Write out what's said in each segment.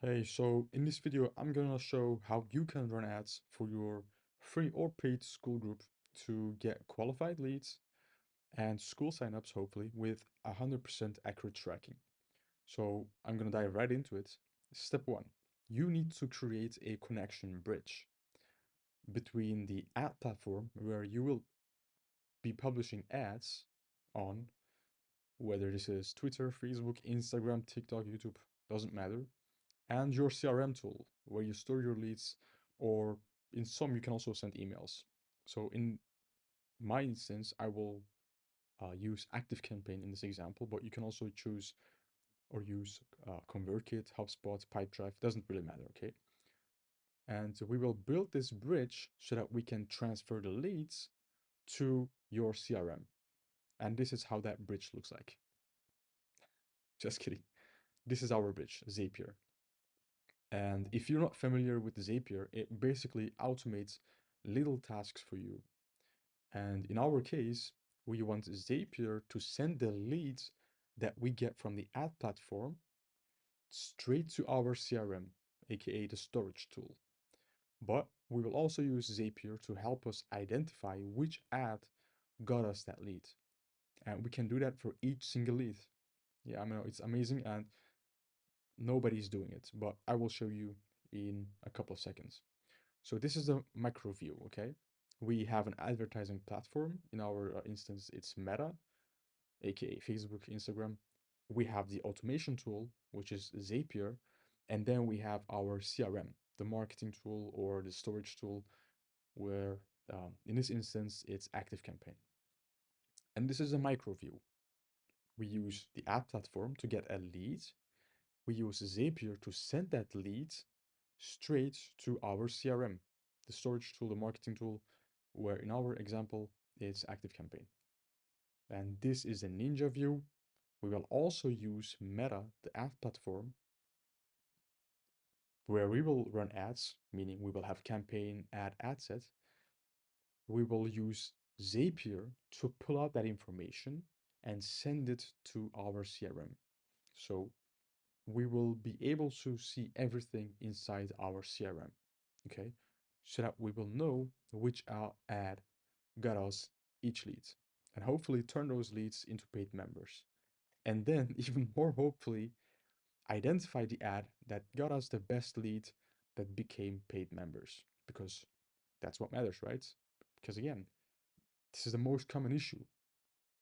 Hey, so in this video, I'm gonna show how you can run ads for your free or paid school group to get qualified leads and school signups, hopefully, with 100% accurate tracking. So I'm gonna dive right into it. Step one, you need to create a connection bridge between the ad platform where you will be publishing ads on, whether this is Twitter, Facebook, Instagram, TikTok, YouTube, doesn't matter, and your CRM tool where you store your leads, or in some, you can also send emails. So in my instance, I will use ActiveCampaign in this example, but you can also choose or use ConvertKit, HubSpot, Pipedrive, doesn't really matter, okay? And we will build this bridge so that we can transfer the leads to your CRM. And this is how that bridge looks like. Just kidding. This is our bridge, Zapier. And if you're not familiar with Zapier, it basically automates little tasks for you. And in our case, we want Zapier to send the leads that we get from the ad platform straight to our CRM, aka the storage tool. But we will also use Zapier to help us identify which ad got us that lead. And we can do that for each single lead. Yeah, I know it's amazing and nobody's doing it, but I will show you in a couple of seconds. So this is the macro view, okay? We have an advertising platform. In our instance, it's Meta, aka Facebook, Instagram. We have the automation tool, which is Zapier, and then we have our CRM, the marketing tool or the storage tool, where in this instance, it's ActiveCampaign. And this is a micro view. We use the ad platform to get a lead. We use Zapier to send that lead straight to our CRM, the storage tool, the marketing tool, where in our example, it's ActiveCampaign. And this is a Ninja view. We will also use Meta, the ad platform, where we will run ads, meaning we will have campaign ad set. We will use Zapier to pull out that information and send it to our CRM. So we will be able to see everything inside our CRM, okay? So that we will know which ad got us each lead and hopefully turn those leads into paid members. And then, even more hopefully, identify the ad that got us the best lead that became paid members because that's what matters, right? Because again, this is the most common issue.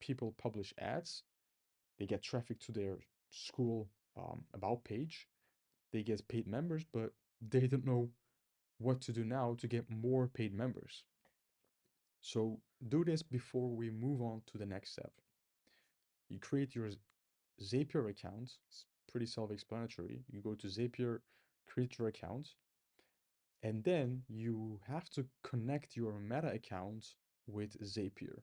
People publish ads, they get traffic to their school about page, they get paid members, but they don't know what to do now to get more paid members. So do this before we move on to the next step. You create your Zapier account. It's pretty self-explanatory. You go to Zapier, create your account, and then you have to connect your Meta account with Zapier.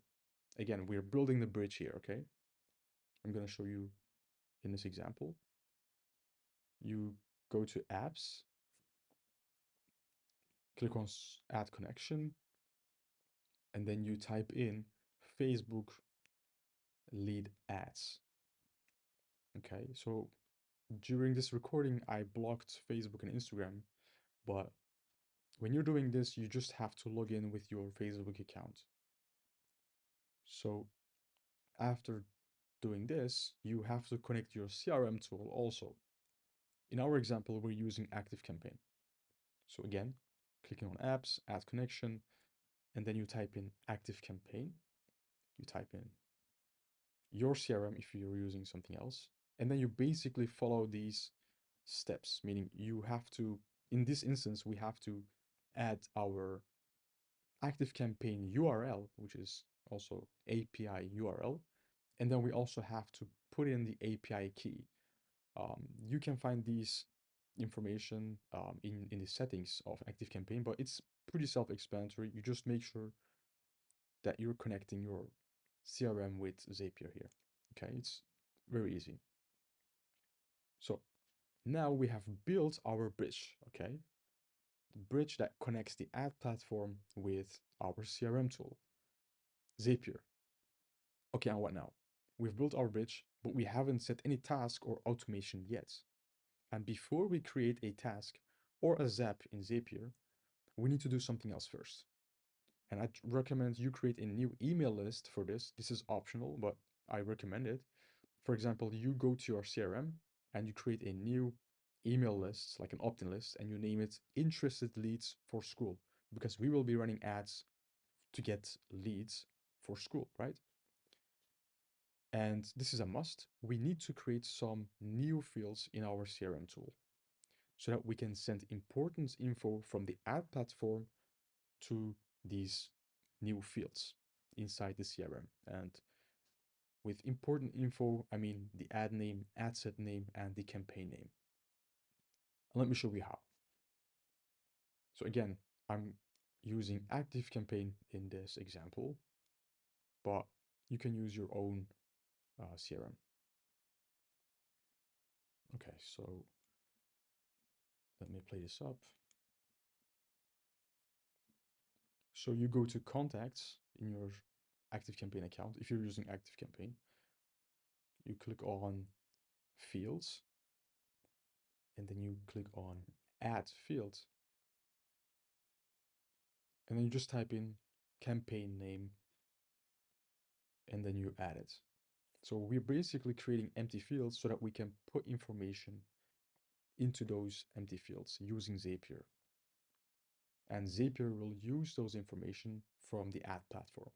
Again, we're building the bridge here, okay? I'm going to show you in this example. You go to apps, click on add connection, and then you type in Facebook lead ads. Okay, so during this recording, I blocked Facebook and Instagram, but when you're doing this, you just have to log in with your Facebook account. So after doing this, you have to connect your CRM tool also. In our example, we're using ActiveCampaign. So again, clicking on apps, add connection, and then you type in ActiveCampaign. You type in your CRM if you're using something else. And then you basically follow these steps, meaning you have to, in this instance, we have to add our ActiveCampaign URL, which is also API URL. And then we also have to put in the API key. You can find these information in the settings of ActiveCampaign, but it's pretty self-explanatory. You just make sure that you're connecting your CRM with Zapier here. Okay, it's very easy. So now we have built our bridge, okay? The bridge that connects the ad platform with our CRM tool, Zapier. Okay, and what now? We've built our bridge, but we haven't set any task or automation yet. And before we create a task or a zap in Zapier, we need to do something else first. And I recommend you create a new email list for this. This is optional, but I recommend it. For example, you go to your CRM and you create a new email list, like an opt-in list, and you name it interested leads for Skool, because we will be running ads to get leads for Skool, right? And this is a must. We need to create some new fields in our CRM tool so that we can send important info from the ad platform to these new fields inside the CRM. And with important info, I mean the ad name, ad set name, and the campaign name. And let me show you how. So again, I'm using Active Campaign in this example, but you can use your own CRM. Okay, so let me play this up. So you go to contacts in your Active Campaign account. If you're using Active Campaign, you click on fields, and then you click on add field, and then you just type in campaign name, and then you add it. So we're basically creating empty fields so that we can put information into those empty fields using Zapier. And Zapier will use those information from the ad platform.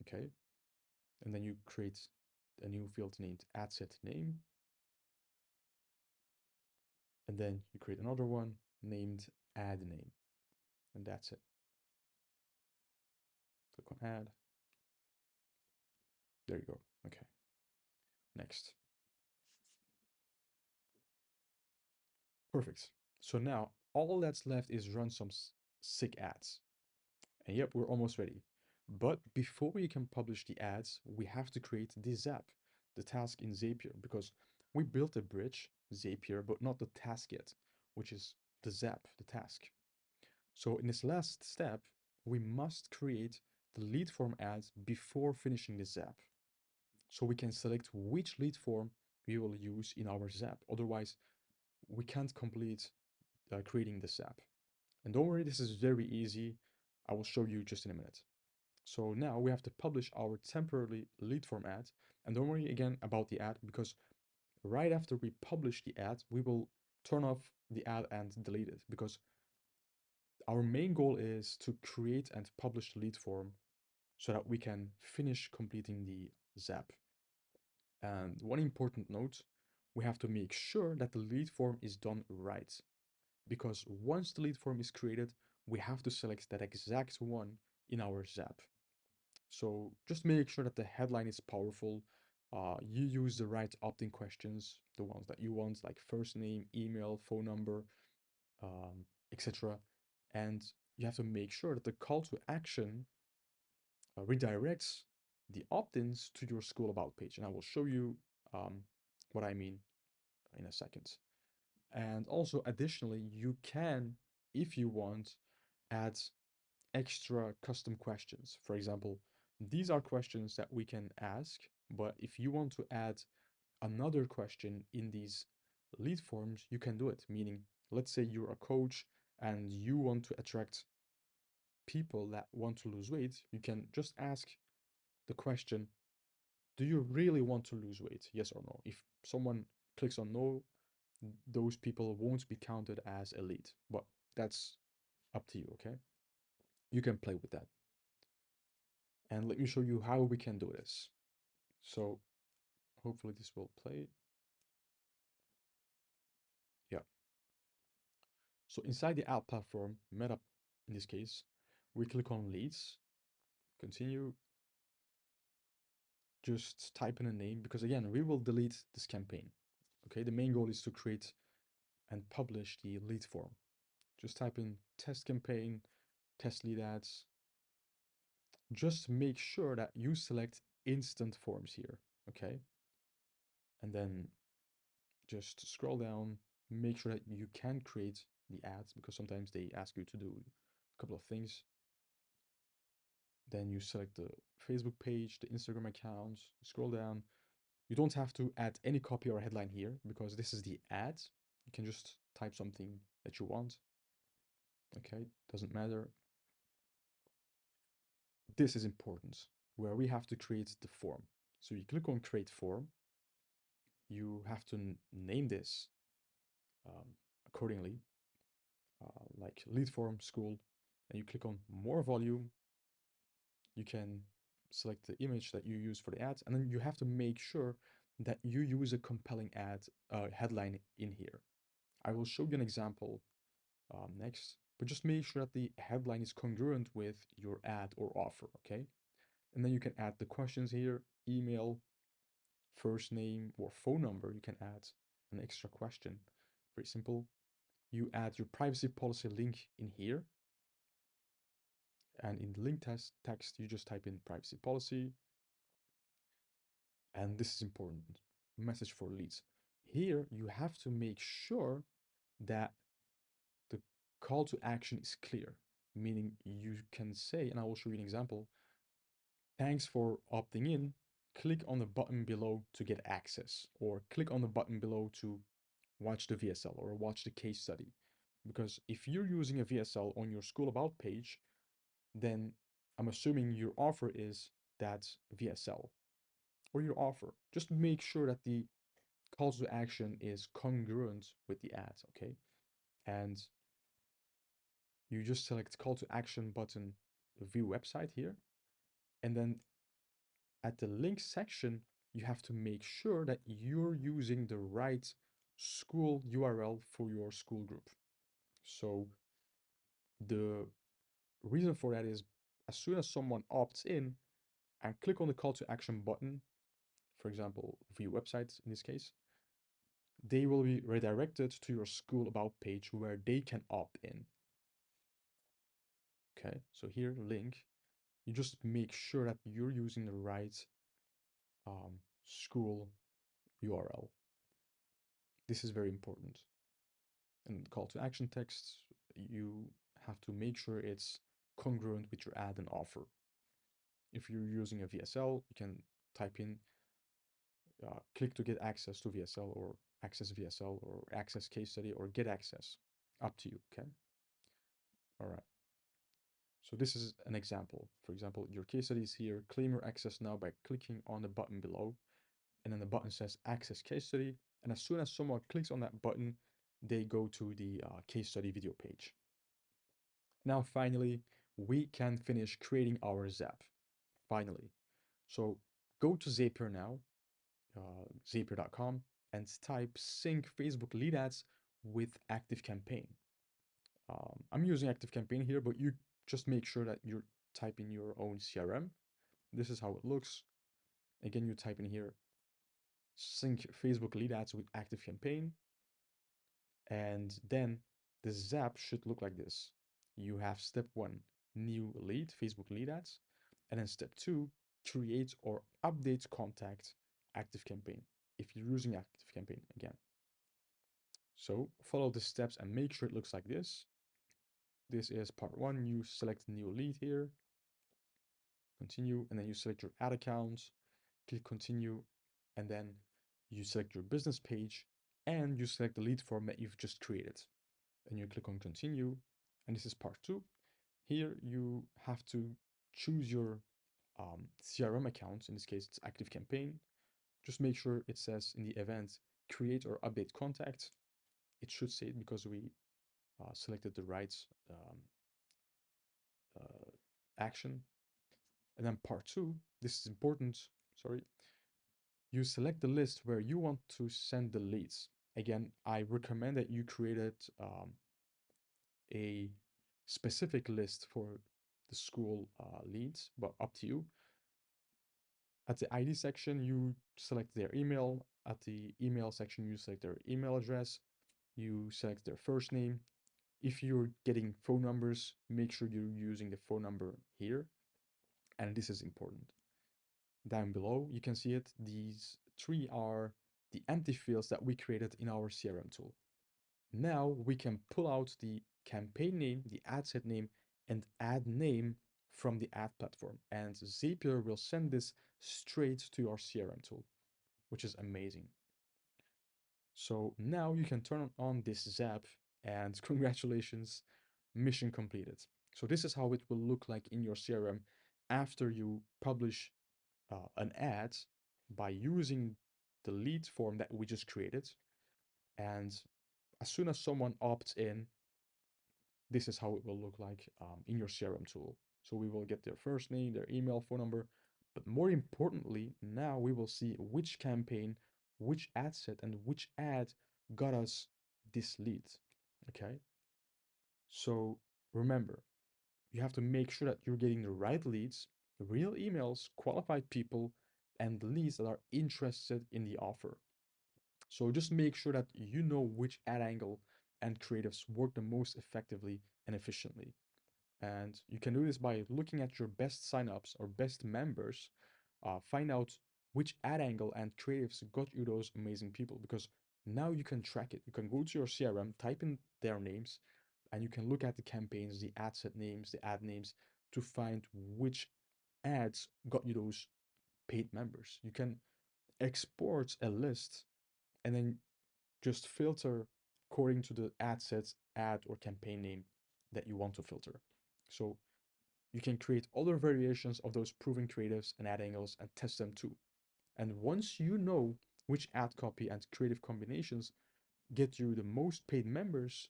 Okay. And then you create a new field named ad set name. And then you create another one named ad name. And that's it. Click on add. There you go. Okay. Next. Perfect. So now all that's left is run some sick ads. And yep, we're almost ready. But before we can publish the ads, we have to create the zap, the task in Zapier, because we built a bridge, Zapier, but not the task yet, which is the zap, the task. So in this last step, we must create the lead form ads before finishing the zap. So we can select which lead form we will use in our zap. Otherwise, we can't complete creating the zap. And don't worry, this is very easy. I will show you just in a minute. So now we have to publish our temporary lead form ad. And don't worry again about the ad, because right after we publish the ad, we will turn off the ad and delete it, because our main goal is to create and publish the lead form so that we can finish completing the zap. And one important note, we have to make sure that the lead form is done right, because once the lead form is created, we have to select that exact one in our zap. So just make sure that the headline is powerful. You use the right opt-in questions, the ones that you want, like first name, email, phone number, etc. And you have to make sure that the call to action redirects the opt-ins to your Skool About page. And I will show you what I mean in a second. And also, additionally, you can, if you want, add extra custom questions. For example, these are questions that we can ask, but if you want to add another question in these lead forms, you can do it. Meaning, let's say you're a coach and you want to attract people that want to lose weight, you can just ask the question, do you really want to lose weight? Yes or no. If someone clicks on no, those people won't be counted as a lead, but that's up to you, okay? You can play with that. And let me show you how we can do this. So hopefully this will play. Yeah. So inside the ad platform, Meta in this case, we click on leads, continue, just type in a name, because again, we will delete this campaign. Okay, the main goal is to create and publish the lead form. Just type in test campaign, test lead ads. Just make sure that you select instant forms here, okay? And then just scroll down, make sure that you can create the ads, because sometimes they ask you to do a couple of things. Then you select the Facebook page, the Instagram account, scroll down. You don't have to add any copy or headline here because this is the ad. You can just type something that you want. Okay, doesn't matter. This is important, where we have to create the form. So you click on create form. You have to name this um, accordingly, like lead form school. And you click on more volume. You can select the image that you use for the ads, and then you have to make sure that you use a compelling ad headline in here. I will show you an example next, but just make sure that the headline is congruent with your ad or offer, okay? And then you can add the questions here, email, first name, or phone number. You can add an extra question. Very simple. You add your privacy policy link in here. And in the link text, you just type in privacy policy. And this is important. Message for leads. Here, you have to make sure that the call to action is clear, meaning you can say, and I will show you an example, thanks for opting in. Click on the button below to get access, or click on the button below to watch the VSL or watch the case study. Because if you're using a VSL on your School About page, then I'm assuming your offer is that VSL or your offer. Just make sure that the call to action is congruent with the ad, okay? And you just select call to action button, view website here, and then at the link section, you have to make sure that you're using the right school URL for your school group. So the reason for that is as soon as someone opts in and click on the call to action button, for example, view websites in this case, they will be redirected to your School About page where they can opt in. Okay, so here, link, you just make sure that you're using the right school URL. This is very important. And call to action text, you have to make sure it's congruent with your ad and offer. If you're using a VSL, you can type in click to get access to VSL or access VSL or access case study or get access. Up to you, okay? All right. So this is an example. For example, your case study is here. Claim your access now by clicking on the button below. And then the button says access case study. And as soon as someone clicks on that button, they go to the case study video page. Now, finally, we can finish creating our Zap. Finally. So go to Zapier now, zapier.com, and type sync Facebook lead ads with ActiveCampaign. I'm using ActiveCampaign here, but you just make sure that you're typing your own CRM. This is how it looks. Again, you type in here, sync Facebook lead ads with ActiveCampaign. And then the Zap should look like this. You have step one, new lead, Facebook lead ads. And then step two, create or update contact ActiveCampaign if you're using ActiveCampaign again. So follow the steps and make sure it looks like this. This is part one. You select new lead here, continue, and then you select your ad account, click continue, and then you select your business page and you select the lead form that you've just created. And you click on continue, and this is part two. Here you have to choose your CRM account. In this case, it's ActiveCampaign. Just make sure it says in the event create or update contact. It should say it because we selected the right action. And then part two, this is important, sorry, you select the list where you want to send the leads. Again, I recommend that you created a specific list for the school leads, but up to you. At the ID section, you select their email. At the email section, you select their email address. You select their first name. If you're getting phone numbers, make sure you're using the phone number here. And this is important. Down below, you can see it. These three are the empty fields that we created in our CRM tool. Now we can pull out the campaign name, the ad set name, and ad name from the ad platform. And Zapier will send this straight to our CRM tool, which is amazing. So now you can turn on this zap and congratulations, mission completed. So this is how it will look like in your CRM after you publish an ad by using the lead form that we just created. And as soon as someone opts in, this is how it will look like in your CRM tool. So we will get their first name, their email, phone number, but more importantly, now we will see which campaign, which ad set, and which ad got us this lead. Okay. So remember, you have to make sure that you're getting the right leads, real emails, qualified people, and leads that are interested in the offer. So just make sure that you know which ad angle and creatives work the most effectively and efficiently. And you can do this by looking at your best signups or best members, find out which ad angle and creatives got you those amazing people because now you can track it. You can go to your CRM, type in their names, and you can look at the campaigns, the ad set names, the ad names to find which ads got you those paid members. You can export a list and then just filter according to the ad sets, ad or campaign name that you want to filter. So you can create other variations of those proven creatives and ad angles and test them too. And once you know which ad copy and creative combinations get you the most paid members,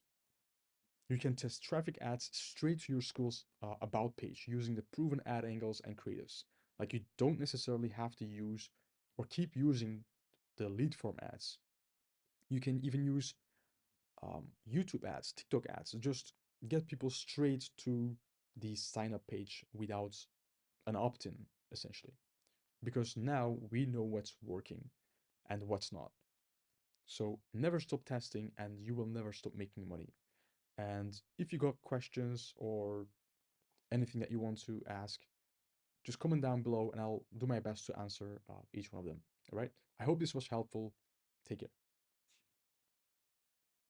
you can test traffic ads straight to your school's about page using the proven ad angles and creatives. Like you don't necessarily have to use or keep using the lead form ads. You can even use YouTube ads, TikTok ads, just get people straight to the sign up page without an opt in, essentially. Because now we know what's working and what's not. So never stop testing and you will never stop making money. And if you got questions or anything that you want to ask, just comment down below and I'll do my best to answer each one of them. All right. I hope this was helpful. Take care.